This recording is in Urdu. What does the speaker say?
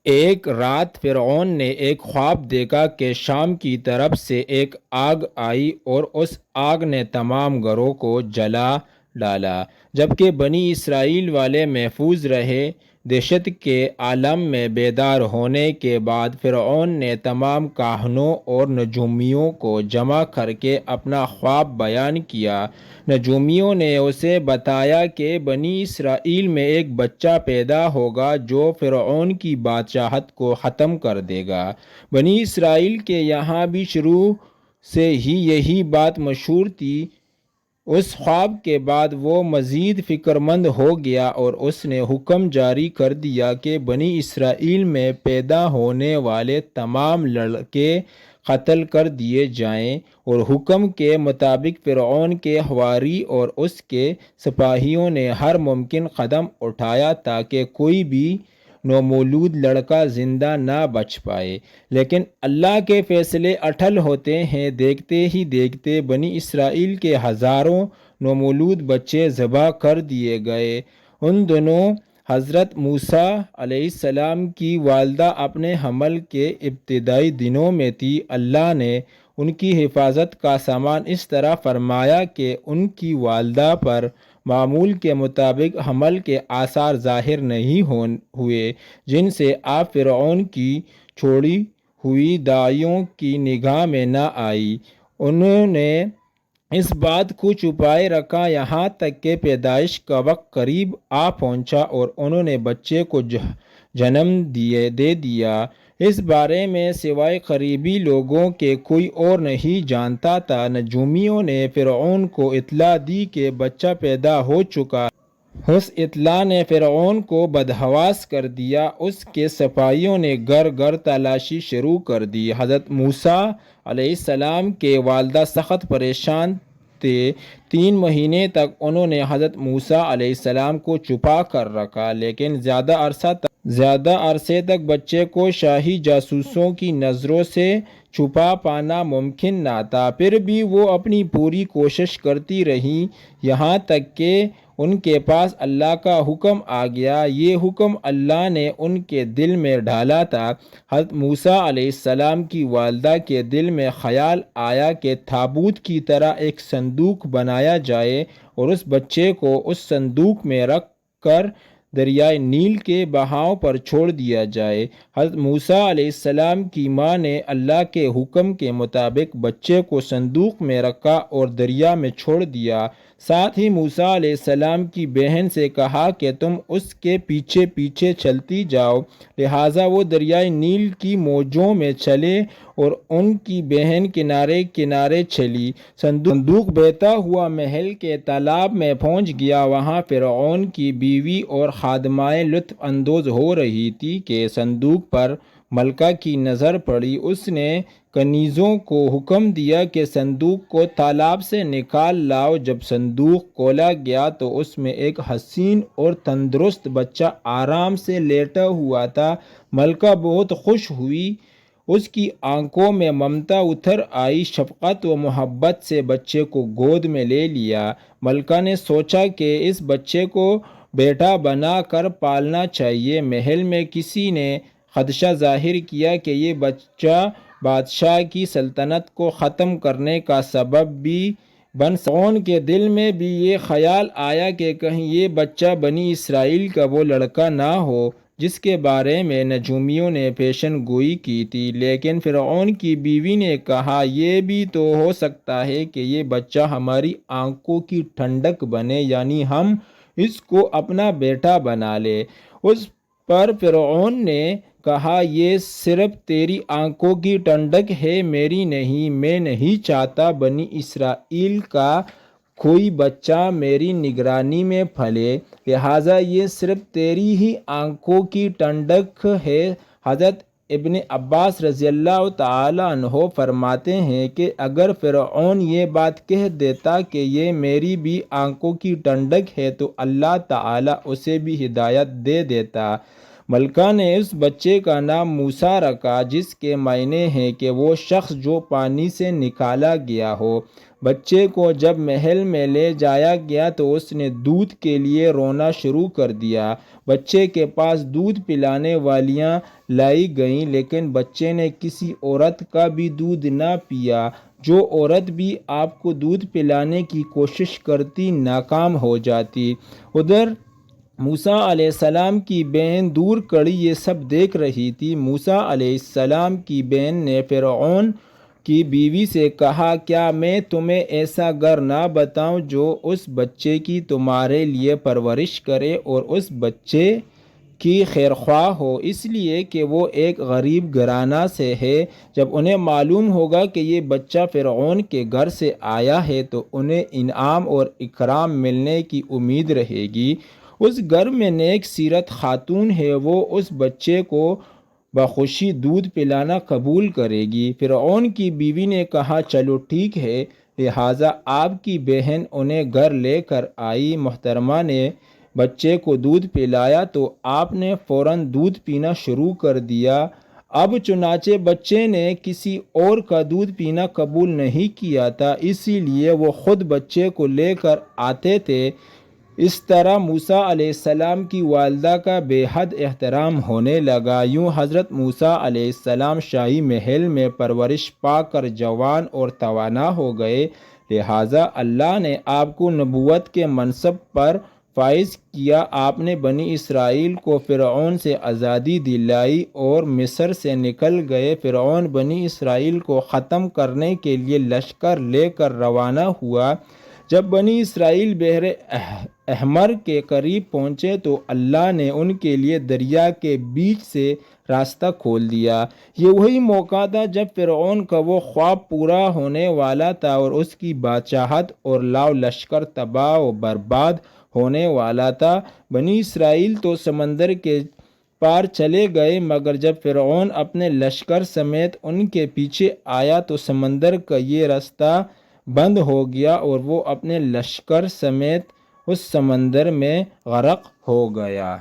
ایک رات فرعون نے ایک خواب دیکھا کہ شام کی طرف سے ایک آگ آئی اور اس آگ نے تمام گھروں کو جلا ڈالا، جبکہ بنی اسرائیل والے محفوظ رہے۔ دہشت کے عالم میں بیدار ہونے کے بعد فرعون نے تمام کاہنوں اور نجومیوں کو جمع کر کے اپنا خواب بیان کیا۔ نجومیوں نے اسے بتایا کہ بنی اسرائیل میں ایک بچہ پیدا ہوگا جو فرعون کی بادشاہت کو ختم کر دے گا۔ بنی اسرائیل کے یہاں بھی شروع سے ہی یہی بات مشہور تھی۔ اس خواب کے بعد وہ مزید فکرمند ہو گیا اور اس نے حکم جاری کر دیا کہ بنی اسرائیل میں پیدا ہونے والے تمام لڑکے قتل کر دیے جائیں، اور حکم کے مطابق فرعون کے حواری اور اس کے سپاہیوں نے ہر ممکن قدم اٹھایا تاکہ کوئی بھی نومولود لڑکا زندہ نہ بچ پائے، لیکن اللہ کے فیصلے اٹل ہوتے ہیں۔ دیکھتے ہی دیکھتے بنی اسرائیل کے ہزاروں نومولود بچے ذبح کر دیے گئے۔ ان دنوں حضرت موسیٰ علیہ السلام کی والدہ اپنے حمل کے ابتدائی دنوں میں تھی۔ اللہ نے ان کی حفاظت کا سامان اس طرح فرمایا کہ ان کی والدہ پر معمول کے مطابق حمل کے آثار ظاہر نہیں ہوئے، جن سے آپ فرعون کی چھوڑی ہوئی داعیوں کی نگاہ میں نہ آئی۔ انہوں نے اس بات کو چھپائے رکھا یہاں تک کہ پیدائش کا وقت قریب آ پہنچا اور انہوں نے بچے کو جنم دے دیا۔ اس بارے میں سوائے قریبی لوگوں کے کوئی اور نہیں جانتا تھا۔ نجومیوں نے فرعون کو اطلاع دی کہ بچہ پیدا ہو چکا ہے۔ اس اطلاع نے فرعون کو بدحواس کر دیا۔ اس کے سپاہیوں نے گھر گھر تلاشی شروع کر دی۔ حضرت موسیٰ علیہ السلام کے والدہ سخت پریشان تھے۔ 3 مہینے تک انہوں نے حضرت موسیٰ علیہ السلام کو چھپا کر رکھا، لیکن زیادہ عرصے تک بچے کو شاہی جاسوسوں کی نظروں سے چھپا پانا ممکن نہ تھا۔ پھر بھی وہ اپنی پوری کوشش کرتی رہیں، یہاں تک کہ ان کے پاس اللہ کا حکم آ گیا۔ یہ حکم اللہ نے ان کے دل میں ڈالا تھا۔ حضرت موسیٰ علیہ السلام کی والدہ کے دل میں خیال آیا کہ تابوت کی طرح ایک صندوق بنایا جائے اور اس بچے کو اس صندوق میں رکھ کر دریائے نیل کے بہاؤ پر چھوڑ دیا جائے۔ حضرت موسیٰ علیہ السلام کی ماں نے اللہ کے حکم کے مطابق بچے کو صندوق میں رکھا اور دریا میں چھوڑ دیا۔ ساتھ ہی موسیٰ علیہ السلام کی بہن سے کہا کہ تم اس کے پیچھے پیچھے چلتی جاؤ۔ لہٰذا وہ دریائے نیل کی موجوں میں چلے اور ان کی بہن کنارے کنارے چلی۔ صندوق بہتا ہوا محل کے تالاب میں پہنچ گیا۔ وہاں فرعون کی بیوی اور خادمائیں لطف اندوز ہو رہی تھی کہ صندوق پر ملکہ کی نظر پڑی۔ اس نے کنیزوں کو حکم دیا کہ صندوق کو تالاب سے نکال لاؤ۔ جب صندوق کھولا گیا تو اس میں ایک حسین اور تندرست بچہ آرام سے لیٹا ہوا تھا۔ ملکہ بہت خوش ہوئی، اس کی آنکھوں میں ممتا اتر آئی۔ شفقت و محبت سے بچے کو گود میں لے لیا۔ ملکہ نے سوچا کہ اس بچے کو بیٹا بنا کر پالنا چاہیے۔ محل میں کسی نے خدشہ ظاہر کیا کہ یہ بچہ بادشاہ کی سلطنت کو ختم کرنے کا سبب بھی بن سکتا ہے۔ فرعون کے دل میں بھی یہ خیال آیا کہ کہیں یہ بچہ بنی اسرائیل کا وہ لڑکا نہ ہو جس کے بارے میں نجومیوں نے پیشن گوئی کی تھی، لیکن فرعون کی بیوی نے کہا یہ بھی تو ہو سکتا ہے کہ یہ بچہ ہماری آنکھوں کی ٹھنڈک بنے، یعنی ہم اس کو اپنا بیٹا بنا لیں۔ اس پر فرعون نے کہا یہ صرف تیری آنکھوں کی ٹھنڈک ہے، میری نہیں۔ میں نہیں چاہتا بنی اسرائیل کا کوئی بچہ میری نگرانی میں پھلے، لہٰذا یہ صرف تیری ہی آنکھوں کی ٹھنڈک ہے۔ حضرت ابن عباس رضی اللہ تعالیٰ عنہ فرماتے ہیں کہ اگر فرعون یہ بات کہہ دیتا کہ یہ میری بھی آنکھوں کی ٹھنڈک ہے تو اللہ تعالیٰ اسے بھی ہدایت دے دیتا۔ ملکہ نے اس بچے کا نام موسیٰ رکھا، جس کے معنی ہیں کہ وہ شخص جو پانی سے نکالا گیا ہو۔ بچے کو جب محل میں لے جایا گیا تو اس نے دودھ کے لیے رونا شروع کر دیا۔ بچے کے پاس دودھ پلانے والیاں لائی گئیں، لیکن بچے نے کسی عورت کا بھی دودھ نہ پیا۔ جو عورت بھی آپ کو دودھ پلانے کی کوشش کرتی ناکام ہو جاتی۔ ادھر موسیٰ علیہ السلام کی بہن دور کھڑی یہ سب دیکھ رہی تھی۔ موسیٰ علیہ السلام کی بہن نے فرعون کی بیوی سے کہا، کیا میں تمہیں ایسا گھر نہ بتاؤں جو اس بچے کی تمہارے لیے پرورش کرے اور اس بچے کی خیرخواہ ہو، اس لیے کہ وہ ایک غریب گھرانہ سے ہے۔ جب انہیں معلوم ہوگا کہ یہ بچہ فرعون کے گھر سے آیا ہے تو انہیں انعام اور اکرام ملنے کی امید رہے گی۔ اس گھر میں نیک سیرت خاتون ہے، وہ اس بچے کو بخوشی دودھ پلانا قبول کرے گی۔ فرعون کی بیوی نے کہا، چلو ٹھیک ہے، لہٰذا آپ کی بہن انہیں گھر لے کر آئی۔ محترمہ نے بچے کو دودھ پلایا تو آپ نے فوراً دودھ پینا شروع کر دیا۔ اب چنانچہ بچے نے کسی اور کا دودھ پینا قبول نہیں کیا تھا، اسی لیے وہ خود بچے کو لے کر آتے تھے۔ اس طرح موسیٰ علیہ السلام کی والدہ کا بے حد احترام ہونے لگا۔ یوں حضرت موسیٰ علیہ السلام شاہی محل میں پرورش پا کر جوان اور توانا ہو گئے، لہٰذا اللہ نے آپ کو نبوت کے منصب پر فائز کیا۔ آپ نے بنی اسرائیل کو فرعون سے آزادی دلائی اور مصر سے نکل گئے۔ فرعون بنی اسرائیل کو ختم کرنے کے لیے لشکر لے کر روانہ ہوا۔ جب بنی اسرائیل بحر احمر کے قریب پہنچے تو اللہ نے ان کے لیے دریا کے بیچ سے راستہ کھول دیا۔ یہ وہی موقع تھا جب فرعون کا وہ خواب پورا ہونے والا تھا اور اس کی بادشاہت اور لاؤ لشکر تباہ و برباد ہونے والا تھا۔ بنی اسرائیل تو سمندر کے پار چلے گئے، مگر جب فرعون اپنے لشکر سمیت ان کے پیچھے آیا تو سمندر کا یہ راستہ بند ہو گیا اور وہ اپنے لشکر سمیت اس سمندر میں غرق ہو گیا۔